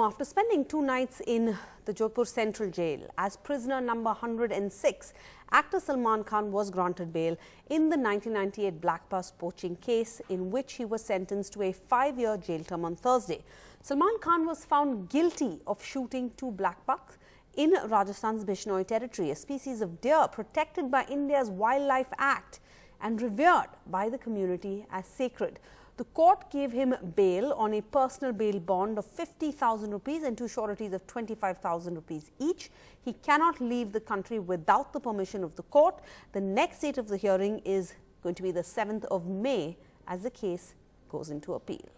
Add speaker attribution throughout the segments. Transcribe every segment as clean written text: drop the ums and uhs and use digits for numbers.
Speaker 1: After spending 2 nights in the Jodhpur Central Jail as prisoner number 106, actor Salman Khan was granted bail in the 1998 blackbuck poaching case, in which he was sentenced to a 5-year jail term on Thursday. Salman Khan was found guilty of shooting 2 blackbucks in Rajasthan's Bishnoi territory, a species of deer protected by India's Wildlife Act and revered by the community as sacred. The court gave him bail on a personal bail bond of 50,000 rupees and 2 sureties of 25,000 rupees each. He cannot leave the country without the permission of the court. The next date of the hearing is going to be the 7th of May as the case goes into appeal.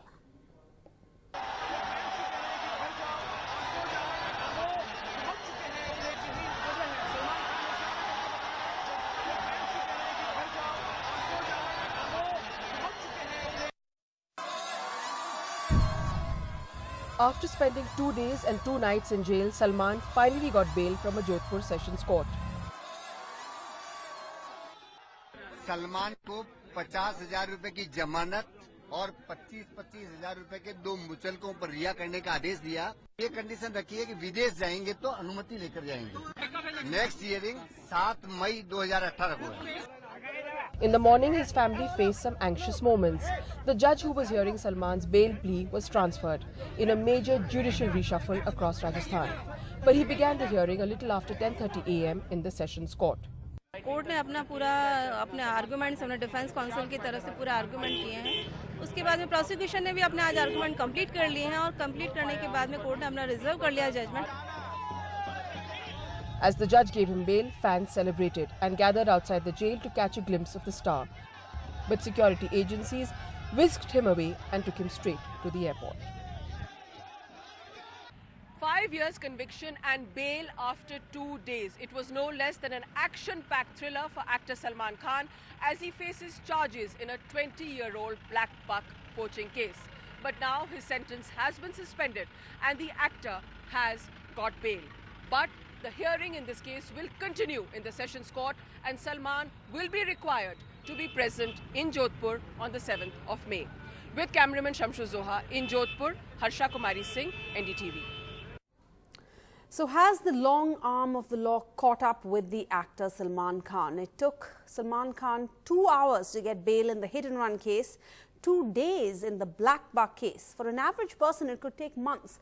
Speaker 2: After spending 2 days and 2 nights in jail, Salman finally got bail from a Jodhpur Sessions Court.
Speaker 3: Salman को 50,000 रुपए की जमानत और 25,000 रुपए के 2 मुचलकों पर रिहा करने का आदेश दिया। ये कंडीशन रखी है कि विदेश जाएंगे तो अनुमति लेकर जाएंगे। नेक्स्ट हियरिंग 7 मई 2018 को है।
Speaker 2: In the morning, his family faced some anxious moments. The judge who was hearing Salman's bail plea was transferred in a major judicial reshuffle across Rajasthan. But he began the hearing a little after 10:30 a.m. in the Sessions Court.
Speaker 4: Court ने अपने arguments अपने defence council की तरफ से पूरा argument किए हैं। उसके बाद में प्रोसिक्यूशन ने भी अपने आज आर्गुमेंट कंप्लीट कर लिए हैं और कंप्लीट करने के बाद में कोर्ट ने अपना रिजर्व कर लिया judgement.
Speaker 2: As the judge gave him bail, fans celebrated and gathered outside the jail to catch a glimpse of the star. But security agencies whisked him away and took him straight to the airport. 5 years conviction and bail after 2 days. It was no less than an action-packed thriller for actor Salman Khan as he faces charges in a 20-year-old blackbuck poaching case. But now his sentence has been suspended and the actor has got bail. But the hearing in this case will continue in the Sessions Court and Salman will be required to be present in Jodhpur on the 7th of May. With cameraman Shamshu Zoha in Jodhpur, Harsha Kumari Singh, NDTV.
Speaker 1: So has the long arm of the law caught up with the actor Salman Khan? It took Salman Khan 2 hours to get bail in the hit-and-run case, 2 days in the blackbuck case. For an average person, it could take months.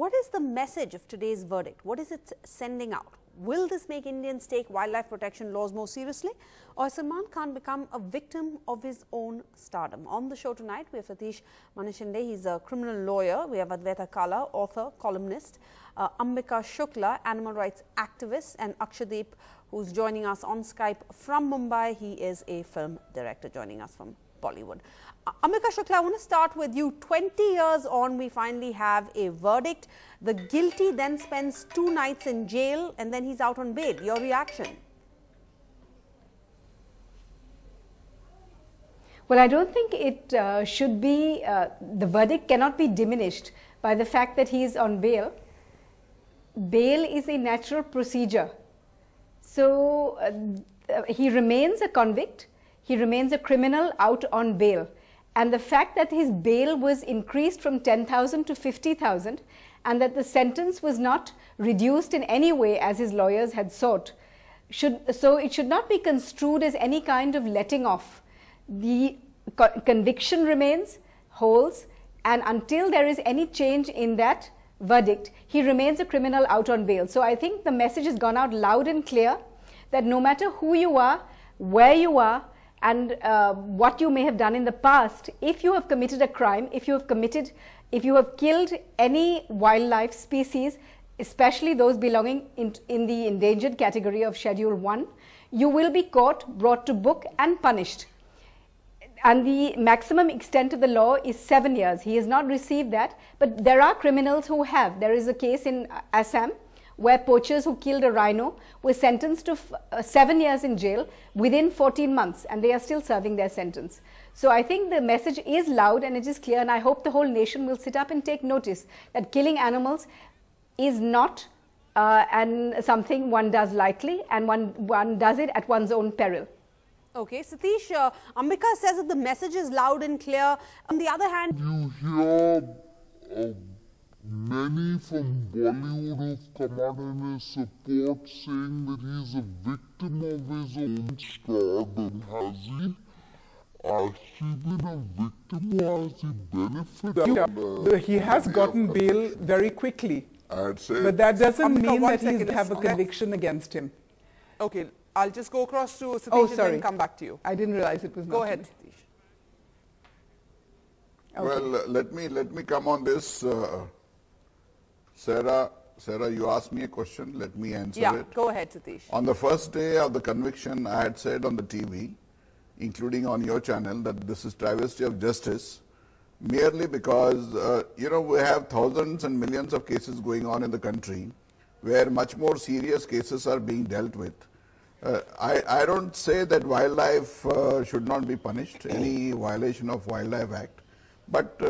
Speaker 1: What is the message of today's verdict? What is it sending out? Will this make Indians take wildlife protection laws more seriously? Or has Salman Khan become a victim of his own stardom? On the show tonight, we have Satish Manishande. He's a criminal lawyer. We have Advaita Kala, author, columnist, Ambika Shukla, animal rights activist, and Akshadeep, who's joining us on Skype from Mumbai. He is a film director joining us from Bollywood. Ambika Shukla, I want to start with you. 20 years on, we finally have a verdict. The guilty then spends 2 nights in jail and then he's out on bail. Your reaction?
Speaker 5: Well, I don't think it should be, the verdict cannot be diminished by the fact that he is on bail. Bail is a natural procedure. So he remains a convict. He remains a criminal out on bail. And the fact that his bail was increased from 10,000 to 50,000 and that the sentence was not reduced in any way as his lawyers had sought, so it should not be construed as any kind of letting off. The conviction remains, holds, and until there is any change in that verdict, he remains a criminal out on bail. So I think the message has gone out loud and clear that no matter who you are, where you are, and what you may have done in the past, if you have committed a crime, if you have killed any wildlife species, especially those belonging in the endangered category of Schedule 1, you will be caught, brought to book and punished. And the maximum extent of the law is 7 years. He has not received that, but there are criminals who have. There is a case in Assam where poachers who killed a rhino were sentenced to 7 years in jail within 14 months, and they are still serving their sentence. So I think the message is loud and it is clear, and I hope the whole nation will sit up and take notice that killing animals is not something one does lightly, and one does it at one's own peril.
Speaker 1: Okay, Satish, Ambika says that the message is loud and clear. On the other hand,
Speaker 6: you hear Many from Bollywood have come out in his support saying that he's a victim of his own stardom. Has he actually been a victim, or has he benefited?
Speaker 7: He has gotten bail very quickly.
Speaker 6: I'd say.
Speaker 7: But that doesn't mean
Speaker 2: one
Speaker 7: that he
Speaker 2: second.
Speaker 7: have a conviction against him.
Speaker 2: Okay, I'll just go across to Satish
Speaker 7: Oh,
Speaker 2: and
Speaker 7: sorry.
Speaker 2: then come back to you.
Speaker 7: I didn't realize it was
Speaker 2: Go
Speaker 7: not
Speaker 2: ahead,
Speaker 7: me.
Speaker 2: Satish.
Speaker 6: Well, let me come on this. Sarah, you asked me a question. Let me answer
Speaker 2: Yeah,
Speaker 6: it.
Speaker 2: go ahead, Satish.
Speaker 6: On the first day of the conviction, I had said on the TV, including on your channel, that this is travesty of justice, merely because, we have thousands and millions of cases going on in the country where much more serious cases are being dealt with. I don't say that wildlife should not be punished, any violation of Wildlife Act, but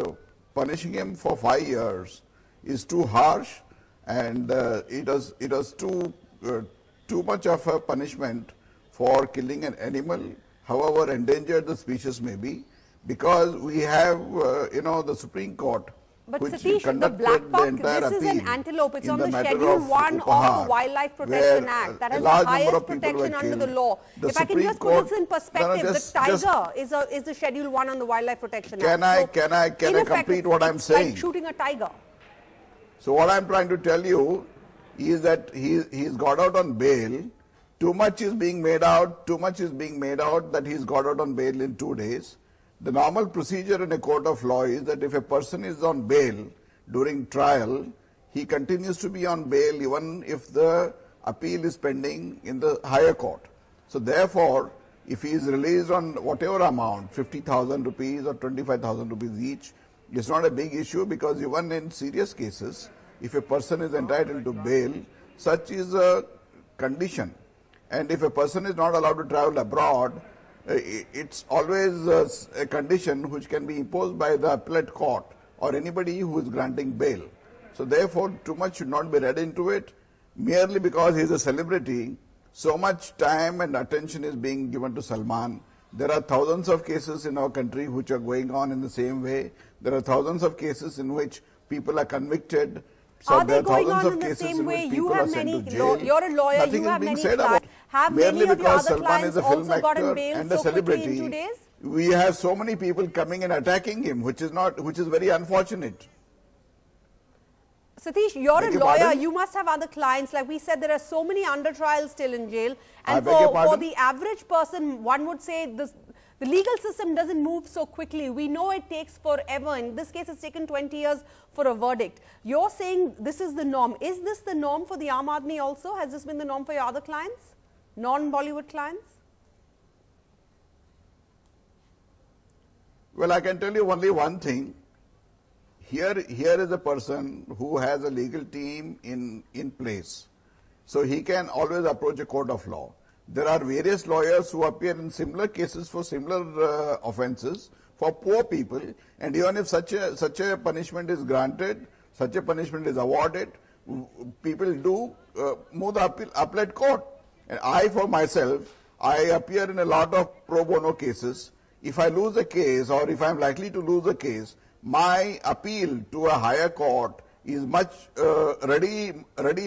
Speaker 6: punishing him for 5 years is too harsh, and it was too much of a punishment for killing an animal, however endangered the species may be, because we have, the Supreme Court,
Speaker 1: But
Speaker 6: which
Speaker 1: Satish, the
Speaker 6: conducted
Speaker 1: blackbuck,
Speaker 6: entire
Speaker 1: this is an
Speaker 6: appeal
Speaker 1: antelope. It's
Speaker 6: in
Speaker 1: on
Speaker 6: the
Speaker 1: the
Speaker 6: matter
Speaker 1: Schedule
Speaker 6: of
Speaker 1: 1 of
Speaker 6: Upahar,
Speaker 1: the Wildlife Protection
Speaker 6: where
Speaker 1: Act. That
Speaker 6: a
Speaker 1: has the
Speaker 6: large number
Speaker 1: highest
Speaker 6: of people were
Speaker 1: protection under the
Speaker 6: killed.
Speaker 1: law.
Speaker 6: The
Speaker 1: If I can
Speaker 6: Supreme
Speaker 1: just put this
Speaker 6: Court-
Speaker 1: in perspective,
Speaker 6: just-
Speaker 1: the tiger is the Schedule 1 on the Wildlife Protection
Speaker 6: Can
Speaker 1: Act.
Speaker 6: I complete what I'm
Speaker 1: it's
Speaker 6: saying?
Speaker 1: like shooting a tiger.
Speaker 6: So what I'm trying to tell you is that he's got out on bail. Too much is being made out that he's got out on bail in 2 days. The normal procedure in a court of law is that if a person is on bail during trial, he continues to be on bail even if the appeal is pending in the higher court. So therefore, if he is released on whatever amount, 50,000 rupees or 25,000 rupees each, it's not a big issue, because even in serious cases, if a person is entitled to bail, such is a condition. And if a person is not allowed to travel abroad, it's always a condition which can be imposed by the appellate court or anybody who is granting bail. So therefore, too much should not be read into it. Merely because he is a celebrity, so much time and attention is being given to Salman. There are thousands of cases in our country which are going on in the same way. There are thousands of cases in which people are convicted. So
Speaker 1: Are
Speaker 6: there
Speaker 1: they
Speaker 6: are
Speaker 1: going
Speaker 6: thousands
Speaker 1: on
Speaker 6: of
Speaker 1: in the
Speaker 6: cases
Speaker 1: same
Speaker 6: in
Speaker 1: way?
Speaker 6: which
Speaker 1: You
Speaker 6: people are
Speaker 1: have
Speaker 6: sent
Speaker 1: many,
Speaker 6: to jail.
Speaker 1: you're a lawyer,
Speaker 6: Nothing
Speaker 1: you
Speaker 6: is
Speaker 1: have
Speaker 6: being
Speaker 1: many
Speaker 6: said about
Speaker 1: clients.
Speaker 6: it.
Speaker 1: Have
Speaker 6: Merely
Speaker 1: many of your
Speaker 6: because
Speaker 1: other
Speaker 6: Salman
Speaker 1: clients
Speaker 6: is a film
Speaker 1: also gotten
Speaker 6: actor
Speaker 1: bail
Speaker 6: and a
Speaker 1: so quickly in
Speaker 6: celebrity,
Speaker 1: 2 days?
Speaker 6: we have so many people coming and attacking him, which is very unfortunate.
Speaker 1: Satish, you're
Speaker 6: Beg
Speaker 1: a
Speaker 6: your
Speaker 1: lawyer.
Speaker 6: pardon?
Speaker 1: You must have other clients. Like we said, there are so many under trials still in jail.
Speaker 6: I
Speaker 1: And
Speaker 6: beg your
Speaker 1: for
Speaker 6: pardon?
Speaker 1: the average person, one would say the legal system doesn't move so quickly. We know it takes forever. In this case, it's taken 20 years for a verdict. You're saying this is the norm. Is this the norm for the Aam Aadmi also? Has this been the norm for your other clients? Non-Bollywood clients?
Speaker 6: Well, I can tell you only one thing. Here is a person who has a legal team in place. So he can always approach a court of law. There are various lawyers who appear in similar cases for similar offences for poor people, and even if such a punishment is granted, such a punishment is awarded, people do move the appellate court. And I, for myself, I appear in a lot of pro bono cases. If I lose a case, or if I am likely to lose a case, my appeal to a higher court is much ready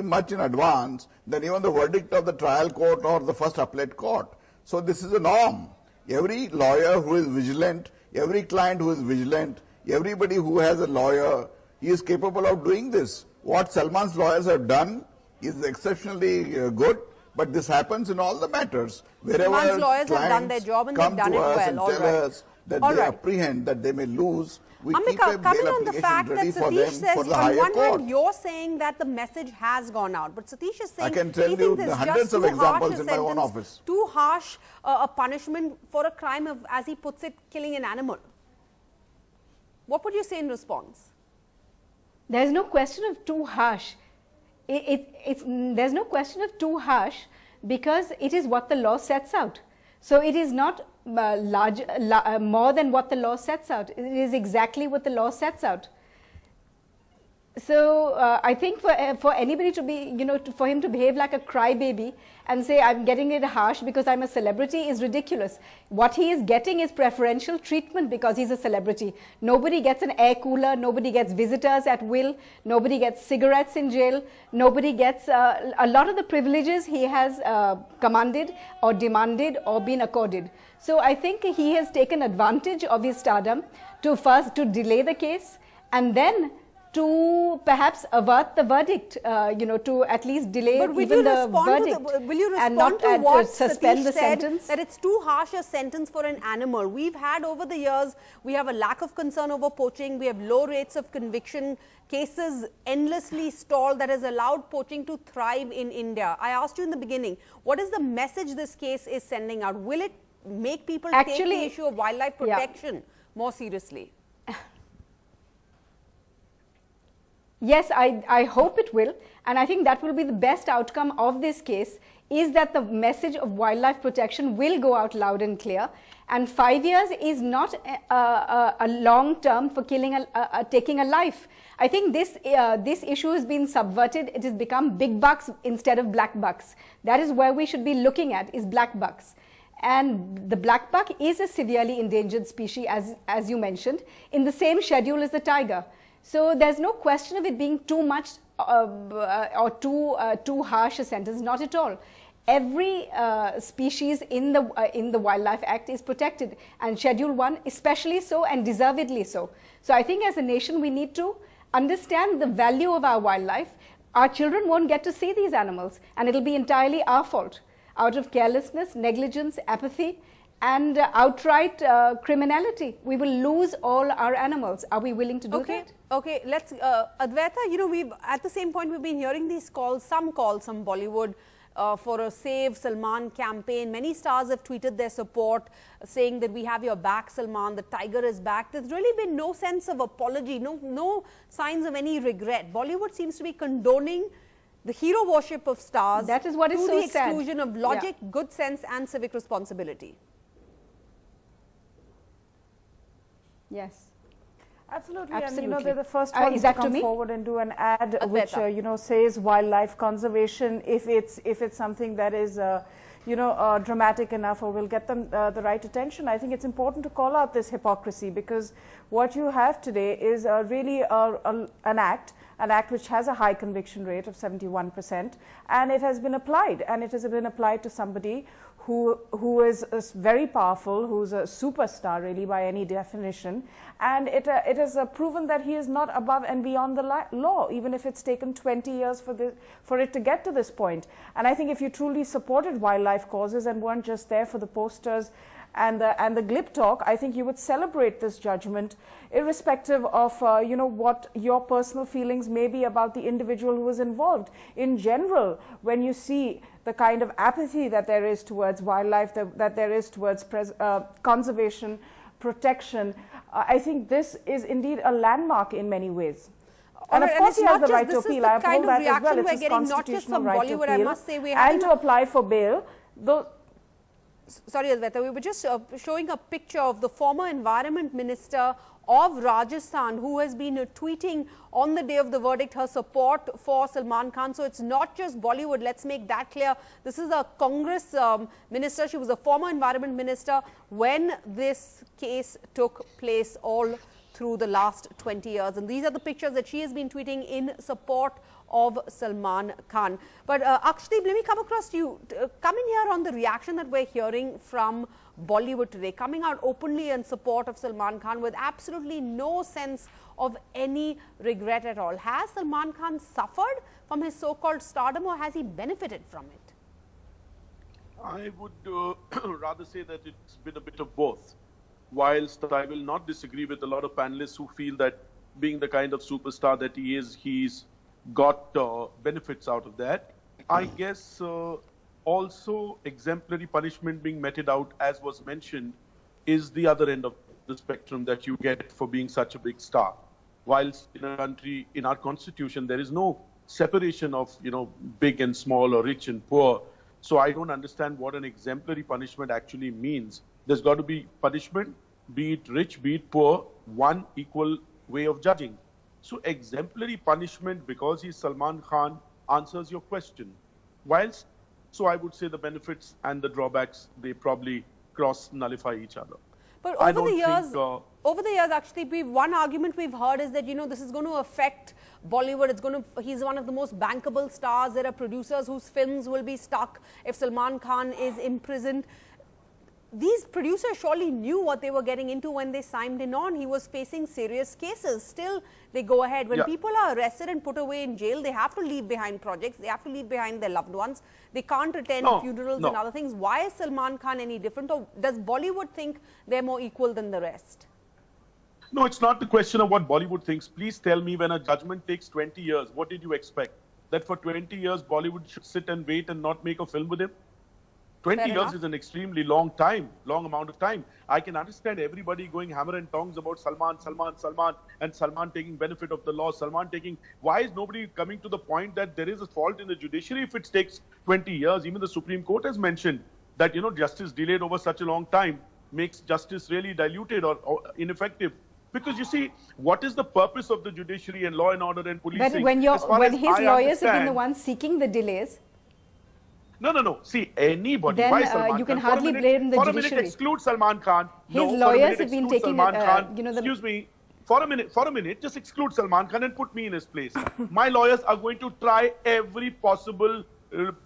Speaker 6: much in advance than even the verdict of the trial court or the first appellate court. So this is a norm. Every lawyer who is vigilant, every client who is vigilant, everybody who has a lawyer is capable of doing this. What Salman's lawyers have done is exceptionally good, but this happens in all the matters. Wherever
Speaker 1: Salman's lawyers have done their
Speaker 6: clients
Speaker 1: job and
Speaker 6: come
Speaker 1: they've done
Speaker 6: to
Speaker 1: it
Speaker 6: us
Speaker 1: well.
Speaker 6: and
Speaker 1: All
Speaker 6: tell
Speaker 1: right.
Speaker 6: us that
Speaker 1: All
Speaker 6: they
Speaker 1: right.
Speaker 6: apprehend that they may lose, we keep
Speaker 1: Ambika,
Speaker 6: a
Speaker 1: coming
Speaker 6: bail
Speaker 1: on the
Speaker 6: application
Speaker 1: fact that
Speaker 6: ready for
Speaker 1: Satish
Speaker 6: them
Speaker 1: says,
Speaker 6: for the
Speaker 1: on
Speaker 6: higher
Speaker 1: one
Speaker 6: court.
Speaker 1: hand, you're saying that the message has gone out, but Satish is saying
Speaker 6: I can tell
Speaker 1: he
Speaker 6: you
Speaker 1: thinks it's
Speaker 6: the hundreds
Speaker 1: just
Speaker 6: of
Speaker 1: too harsh
Speaker 6: examples
Speaker 1: a
Speaker 6: in my own
Speaker 1: sentence,
Speaker 6: office.
Speaker 1: too harsh a punishment for a crime of, as he puts it, killing an animal. What would you say in response?
Speaker 5: There's no question of too harsh. There's no question of too harsh because it is what the law sets out. So it is not more than what the law sets out. It is exactly what the law sets out. So I think for anybody to be, for him to behave like a crybaby and say I'm getting it harsh because I'm a celebrity is ridiculous. What he is getting is preferential treatment because he's a celebrity. Nobody gets an air cooler, nobody gets visitors at will, nobody gets cigarettes in jail, nobody gets a lot of the privileges he has commanded or demanded or been accorded. So I think he has taken advantage of his stardom to first to delay the case and then to perhaps avert the verdict, to at least delay even the verdict.
Speaker 1: Will you respond
Speaker 5: and not
Speaker 1: to what
Speaker 5: suspend
Speaker 1: Satish
Speaker 5: the
Speaker 1: said,
Speaker 5: sentence?
Speaker 1: that it's too harsh a sentence for an animal? We've had over the years, we have a lack of concern over poaching, we have low rates of conviction, cases endlessly stalled that has allowed poaching to thrive in India. I asked you in the beginning, what is the message this case is sending out? Will it make people take the issue of wildlife protection more seriously?
Speaker 5: Yes, I hope it will, and I think that will be the best outcome of this case, is that the message of wildlife protection will go out loud and clear, and 5 years is not a long term for killing taking a life. I think this issue has been subverted. It has become big bucks instead of black bucks. That is where we should be looking at, is black bucks. And the black buck is a severely endangered species, as you mentioned, in the same schedule as the tiger. So there's no question of it being too much or too harsh a sentence, not at all. Every species in the Wildlife Act is protected, and Schedule 1 especially so, and deservedly so. So I think as a nation we need to understand the value of our wildlife. Our children won't get to see these animals, and it'll be entirely our fault, out of carelessness, negligence, apathy, and outright criminality. We will lose all our animals. Are we willing to do that?
Speaker 1: Okay, let's, Advaita, we've, at the same point, we've been hearing these calls from Bollywood for a Save Salman campaign. Many stars have tweeted their support, saying that we have your back, Salman, the tiger is back. There's really been no sense of apology, no signs of any regret. Bollywood seems to be condoning the hero worship of stars.
Speaker 5: That is what is so sad.
Speaker 1: To the exclusion of logic, good sense and civic responsibility.
Speaker 5: Yes.
Speaker 8: Absolutely.
Speaker 5: Absolutely.
Speaker 8: And they're the first ones to come forward and do an ad which says wildlife conservation, if it's something that is dramatic enough or will get them the right attention. I think it's important to call out this hypocrisy, because what you have today is really an act which has a high conviction rate of 71%, and it has been applied, to somebody who is very powerful, who's a superstar really by any definition, and it has proven that he is not above and beyond the law, even if it's taken 20 years for it to get to this point. And I think if you truly supported wildlife causes and weren't just there for the posters and the glib talk, I think you would celebrate this judgment, irrespective of what your personal feelings may be about the individual who was involved. In general, when you see the kind of apathy that there is towards wildlife, that there is towards conservation, protection, I think this is indeed a landmark in many ways. And of course he has the right to appeal. I uphold that as well. It's his constitutional right to appeal and to apply for bail.
Speaker 1: Sorry, Advaita, we were just showing a picture of the former Environment Minister of Rajasthan, who has been tweeting on the day of the verdict her support for Salman Khan. So it's not just Bollywood, let's make that clear. This is a Congress minister. She was a former Environment Minister when this case took place all through the last 20 years. And these are the pictures that she has been tweeting in support of Salman Khan. But Akshdeep, let me come across to you. Coming here on the reaction that we're hearing from Bollywood today, coming out openly in support of Salman Khan with absolutely no sense of any regret at all. Has Salman Khan suffered from his so-called stardom, or has he benefited from it?
Speaker 9: I would rather say that it's been a bit of both. Whilst I will not disagree with a lot of panelists who feel that being the kind of superstar that he is, he's got benefits out of that. I guess also exemplary punishment being meted out, as was mentioned, is the other end of the spectrum that you get for being such a big star. Whilst in a country, in our constitution, there is no separation of, big and small or rich and poor. So I don't understand what an exemplary punishment actually means. There's got to be punishment, be it rich, be it poor, one equal way of judging. So exemplary punishment because he's Salman Khan answers your question. Whilst, so I would say the benefits and the drawbacks, they probably nullify each other.
Speaker 1: But over the years, actually, one argument we've heard is that, this is going to affect Bollywood. He's one of the most bankable stars. There are producers whose films will be stuck if Salman Khan is imprisoned. These producers surely knew what they were getting into when they signed him on. He was facing serious cases. Still, they go ahead. When people are arrested and put away in jail, they have to leave behind projects. They have to leave behind their loved ones. They can't attend funerals and other things. Why is Salman Khan any different? Or does Bollywood think they're more equal than the rest?
Speaker 9: No, it's not the question of what Bollywood thinks. Please tell me, when a judgment takes 20 years, what did you expect? That for 20 years, Bollywood should sit and wait and not make a film with him? 20 years is an extremely long amount of time. I can understand everybody going hammer and tongs about Salman, and Salman taking benefit of the law, why is nobody coming to the point that there is a fault in the judiciary if it takes 20 years? Even the Supreme Court has mentioned that, justice delayed over such a long time makes justice really diluted or ineffective. Because you see, what is the purpose of the judiciary and law and order and policing?
Speaker 5: But when his lawyers have been the ones seeking the delays,
Speaker 9: no. See, anybody.
Speaker 5: Then
Speaker 9: why Salman
Speaker 5: you can
Speaker 9: Khan?
Speaker 5: hardly blame the
Speaker 9: judiciary. For a
Speaker 5: judiciary.
Speaker 9: minute, exclude Salman Khan.
Speaker 5: His lawyers have been taking
Speaker 9: Excuse me. For a minute, just exclude Salman Khan and put me in his place. My lawyers are going to try every possible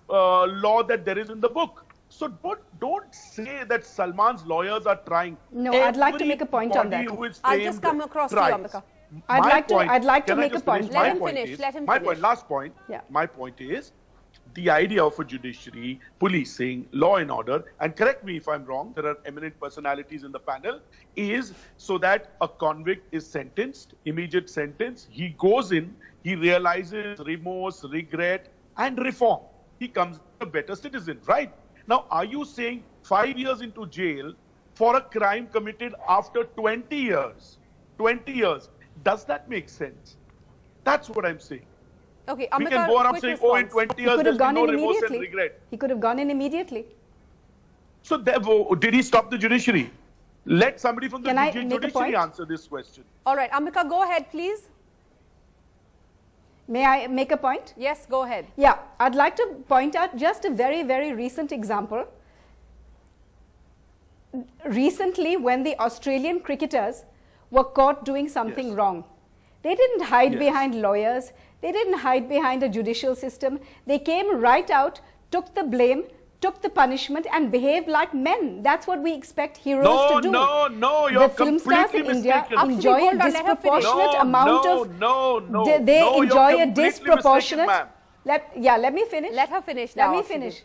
Speaker 9: law that there is in the book. So don't say that Salman's lawyers are trying.
Speaker 5: No, I'd like to make a point on that.
Speaker 1: I'll just come across to you, Ambika.
Speaker 5: I'd like to make a point.
Speaker 1: Let him finish.
Speaker 9: Last point.
Speaker 5: Yeah.
Speaker 9: My point is, the idea of a judiciary, policing, law and order, and correct me if I'm wrong, there are eminent personalities in the panel, is so that a convict is sentenced, immediate sentence, he goes in, he realizes remorse, regret, and reform. He comes a better citizen, right? Now, are you saying 5 years into jail for a crime committed after 20 years? 20 years. Does that make sense? That's what I'm saying.
Speaker 1: Okay,
Speaker 9: we can go around saying, in 20 years, there's no remorse and regret.
Speaker 5: He could have gone in immediately.
Speaker 9: So, did he stop the judiciary? Let somebody from the judiciary answer this question.
Speaker 1: All right, Ambika, go ahead, please.
Speaker 5: May I make a point?
Speaker 1: Yes, go ahead.
Speaker 5: Yeah, I'd like to point out just a very, very recent example. Recently, when the Australian cricketers were caught doing something wrong, they didn't hide behind lawyers. They didn't hide behind a judicial system. They came right out, took the blame, took the punishment and behaved like men. That's what we expect heroes to do.
Speaker 9: No, you're completely
Speaker 5: in India
Speaker 9: mistaken.
Speaker 5: enjoy a disproportionate amount of... They enjoy a disproportionate... Let me finish.
Speaker 1: Let her finish.
Speaker 5: Let me finish.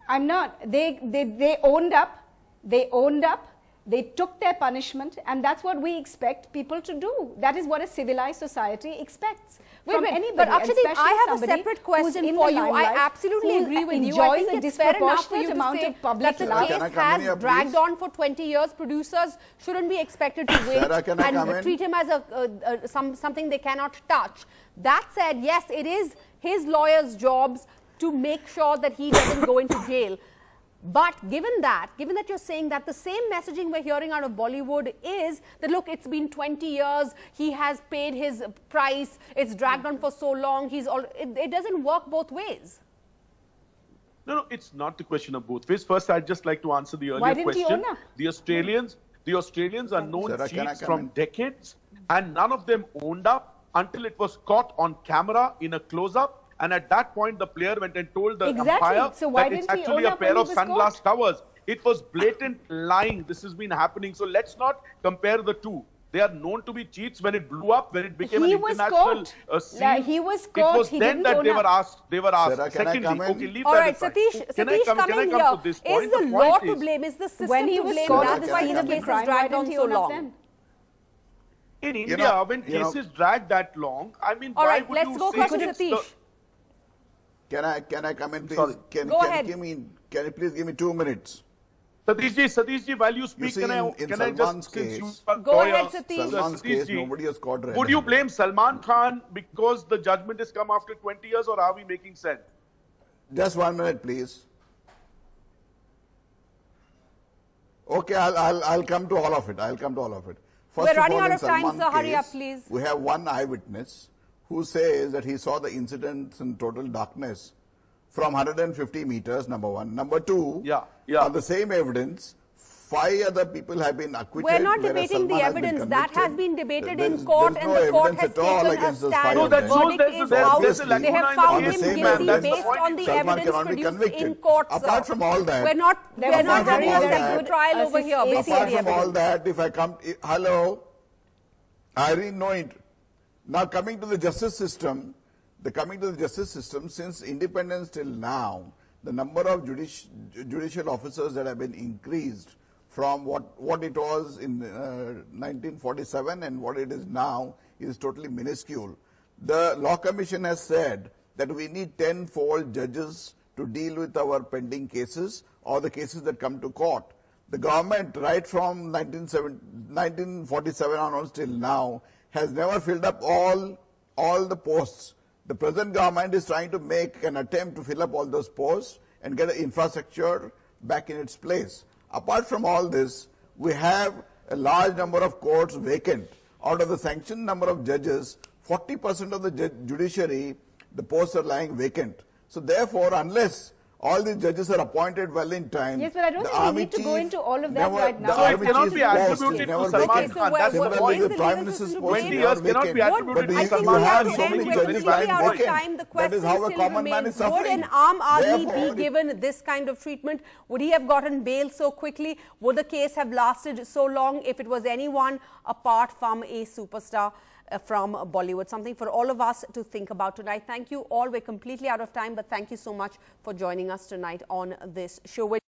Speaker 5: I'm not. They owned up. They owned up. They took their punishment, and that's what we expect people to do. That is what a civilized society expects from anybody.
Speaker 1: But actually, I have a separate question for you. I absolutely agree with you. I think it's fair enough for you to say that the case has dragged on for 20 years. Producers shouldn't be expected to wait and treat him as something they cannot touch. That said, yes, it is his lawyers' jobs to make sure that he doesn't go into jail. But given that you're saying that the same messaging we're hearing out of Bollywood is that, look, it's been 20 years, he has paid his price, it's dragged on for so long, it doesn't work both ways.
Speaker 9: No, it's not the question of both ways. First, I'd just like to answer the earlier question. The Australians are known cheats from decades, and none of them owned up until it was caught on camera in a close-up. And at that point, the player went and told the umpire that it's actually a pair of sunglass towers. It was blatant lying. This has been happening. So let's not compare the two. They are known to be cheats. When it blew up, when it became an international scene,
Speaker 5: he was caught.
Speaker 9: It was then that they were asked.
Speaker 6: Sarah,
Speaker 9: secondly, okay, leave
Speaker 1: all
Speaker 9: that
Speaker 1: right,
Speaker 9: aside.
Speaker 1: Satish coming here.
Speaker 9: To this point?
Speaker 1: Is the law to blame? Is the system to blame? That's why the case has dragged on so long.
Speaker 9: In India, when cases drag that long, I mean,
Speaker 1: all right,
Speaker 9: why would
Speaker 1: let's go across to Satish.
Speaker 6: Can I come in, please?
Speaker 9: Sorry.
Speaker 6: Can you please give me 2 minutes?
Speaker 9: Satish, while you speak, can I just
Speaker 6: case,
Speaker 1: go ahead, Satish.
Speaker 6: Salman's case, nobody has caught red.
Speaker 9: Would you blame Salman Khan because the judgment has come after 20 years, or are we making sense?
Speaker 6: Just 1 minute, please. Okay, I'll come to all of it. First
Speaker 1: We're running
Speaker 6: of all,
Speaker 1: out of time,
Speaker 6: Salman
Speaker 1: so hurry up,
Speaker 6: case,
Speaker 1: please.
Speaker 6: We have one eyewitness who says that he saw the incidents in total darkness from 150 meters, number one. Number two, on the same evidence, 5 other people have been acquitted.
Speaker 1: We're not debating the evidence. That has been debated in court, and the court has taken a stand.
Speaker 9: No,
Speaker 1: The verdict is out. They have found him guilty
Speaker 6: based
Speaker 1: on the evidence produced in court, sir.
Speaker 6: Apart from all that,
Speaker 1: we're not having a second trial over here.
Speaker 6: Apart from all that, if I come, hello, I really know it. Now coming to the justice system, since independence till now, the number of judicial officers that have been increased from what it was in 1947 and what it is now is totally minuscule. The Law Commission has said that we need 10-fold judges to deal with our pending cases or the cases that come to court. The government, right from 1947 onwards till now, has never filled up all the posts. The present government is trying to make an attempt to fill up all those posts and get an infrastructure back in its place. Apart from all this, we have a large number of courts vacant. Out of the sanctioned number of judges, 40% of the judiciary, the posts are lying vacant. So therefore, unless all these judges are appointed well in time.
Speaker 5: Yes, but I don't think we need to go into all of that right now.
Speaker 9: So it cannot be attributed to Salman Khan. That's the point.
Speaker 6: The Prime Minister's post
Speaker 9: 20 years cannot be attributed to
Speaker 6: You
Speaker 9: Salman
Speaker 6: have
Speaker 9: Khan.
Speaker 6: so many judges lying vacant. That is how a common man is suffering.
Speaker 1: Would an Aam Aadmi be given this kind of treatment? Would he have gotten bail so quickly? Would the case have lasted so long if it was anyone apart from a superstar from Bollywood? Something for all of us to think about tonight. Thank you all. We're completely out of time, but thank you so much for joining us tonight on this show.